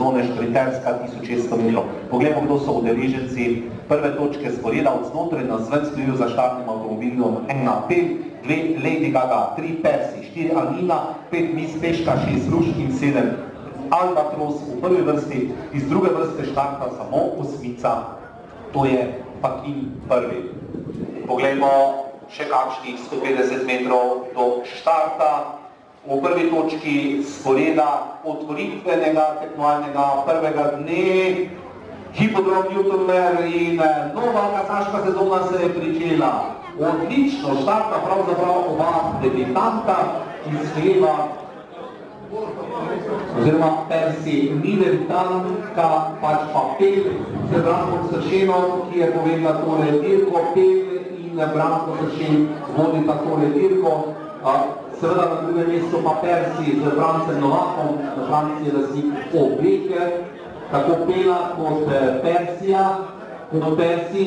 sezone šprinterska 1600 metrov. Poglejmo, kdo so udeleženci prve točke sporeda. Od znotraj na zven stojijo za štartnim avtomobilom 1 Pel, 2 Lady Gaga, 3 Persi, 4 Anina, 5 Miss Peška, 6 Ruš in 7 Albatros v prvi vrsti. Iz druge vrste štarta samo 8, to je Fakin prvi. Poglejmo še kakšnih 150 metrov do štarta. V prvi točki sporeda otvoritvenega tekmovalnega prvega dne Hipodrom Newtonmer in nova kasaška sezona se je pričela. Odlično štarta pravzaprav oba debitanta iz Hleva, oziroma Persi ni debitantka, pač pa Pel z Brankom Sršenom, ki je povedala tole dirko. Pel in Branko Sršen vodita tole dirko. Seveda na drugem mestu pa Persi z Francem Novakom, na Franciji lastnik obeh, tako Pela kot Persija, kot Persi.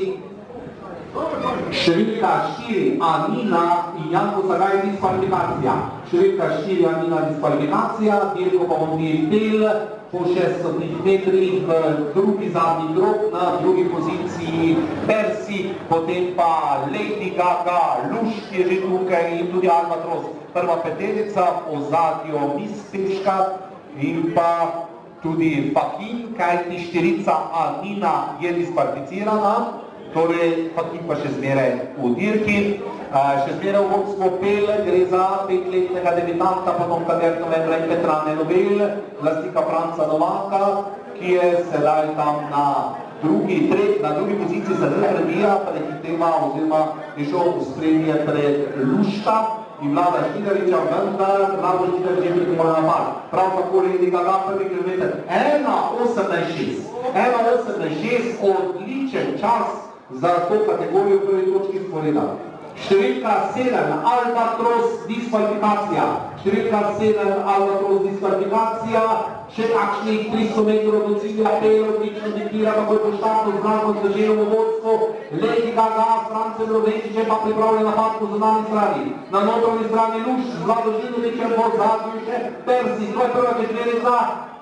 Številka 4 Anina in Janko Zagaj diskvalifikacija. Številka 4 Anina diskvalifikacija, dirko pa vodi Pel po 600 metrih v drugi zadnji krog, na drugi poziciji Persi, potem pa Lady Gaga, Luš, ki je že tukaj, in tudi Albatros, prva peterica, v ozadju Miss Peška in pa tudi Fakin, kajti 4 Anina je diskvalificirana. Torej, Fakin pa še zmeraj v dirki. Še zmeraj v vodstvu Pel, gre za 5-letnega debitanta, potomka Gert Novembra in Petrane Novel, lastnika Franca Novaka, ki je sedaj tam na drugi poziciji se zdaj prebija, prehiteva oziroma je šel v sprednje pred Lušta in Vlada Žnidariča, vendar Vlado Žnidarič je pripravljen napad. Prav tako Lady Gaga prvi kilometer 1:18:6. 1:18:6, odličen čas za to kategorijo v prvi točki sporeda. Številka 7 Albatros diskvalifikacija. Številka 7 Albatros diskvalifikacija. Še kakšnih 300 metrov do cilja. Pel odlično diktira, kako je po štartu z Brankom Sršenom v vodstvu. Lady Gaga s Francem Novakom pa pripravlja napad po zunanji strani. Na notranji strani Luš z Vlado Žnidaričem, v ozadju še Persi, to je prva četverica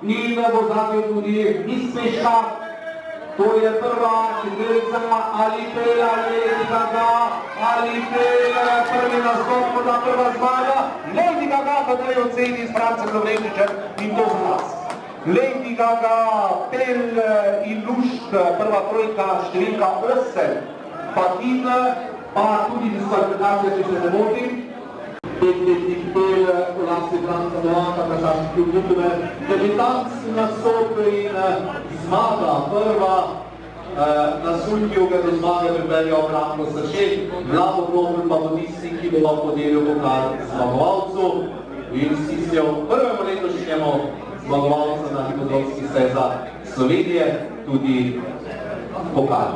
in v ozadju tudi Miss Peška. To je prva četverica, ali Pel, ali Lady Gaga, ali Pel, prvi nastop, morda prva zmaga. Lady Gaga pa da je oceni s Francem Novakom in to za nas. Lady Gaga, Pel in Luš, prva trojka, številka 8. Fakin, pa tudi diskvalifikacija, če se ne motim. 5-letnik Pel, v lasti Franca Novaka, kasaški klub Newtonmer. Debitant nastop in zmaga prva. Na Sulkiju ga do zmage pripeljal Branko Sršen, Vlado Knobl pa bo tisti, ki bo podelil pokal zmagovalcu in stisnil prvemu letošnjemu zmagovalcu na hipodromskih stezah Slovenije tudi pokal.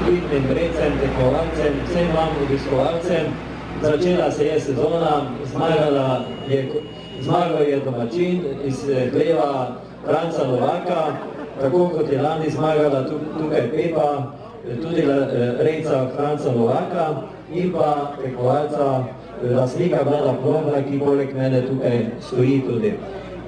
Vidnim recem, tekmovalcem, vsem vam obiskovalcem. Začela se je sezona, zmagal je domačin iz Hleva Franca Novaka, tako kot je lani zmagala tukaj Pepa, tudi rejca Franca Novaka in pa tekmovalca lastnika Vlada Knobla, ki poleg mene tukaj stoji tudi.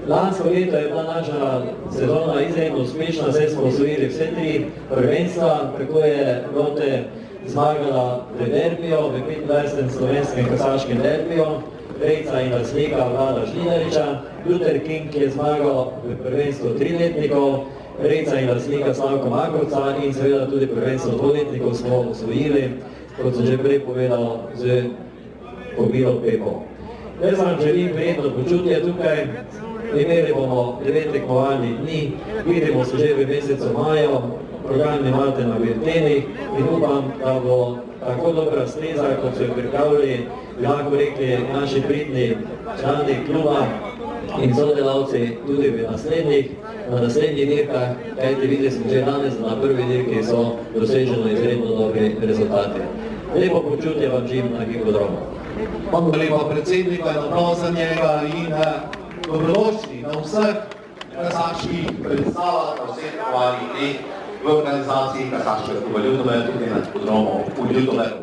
Lansko leto je bila naša sezona izredno uspešna, saj smo osvojili vse 3 prvenstva, tako je Lotte zmagala v derbiju, v 25. slovenskem kasaškem derbiju, rejca in lastnika Vlada Žnidariča, Luther King je zmagal v prvenstvu 3-letnikov, rejca in lastnika Slavka Makovca in seveda tudi prvenstvo 2-letnikov smo osvojili, kot sem že prej povedal, z Kobilo Pepo. Jaz vam želim prijetno počutje tukaj. Imeli bomo 9 tekmovalnih dni, vidimo se že v mesecu maju, program imate na biltenih in upam, da bo tako dobra steza, kot so jo pripravili, bi lahko rekli naši pridni člani kluba, in sodelavci tudi na naslednjih dirkah, kajti videli smo že danes, da na prvi dirki so doseženi izredno dobri rezultati. Lepo počutje vam želim na hipodromu. Hvala lepa predsednika in aplauz za njega in dobrodošli na vseh kasaških predstavah, na vseh tekmovanjih v organizaciji Kasaškega kluba Ljutomer, tudi na hipodromu v Ljutomeru.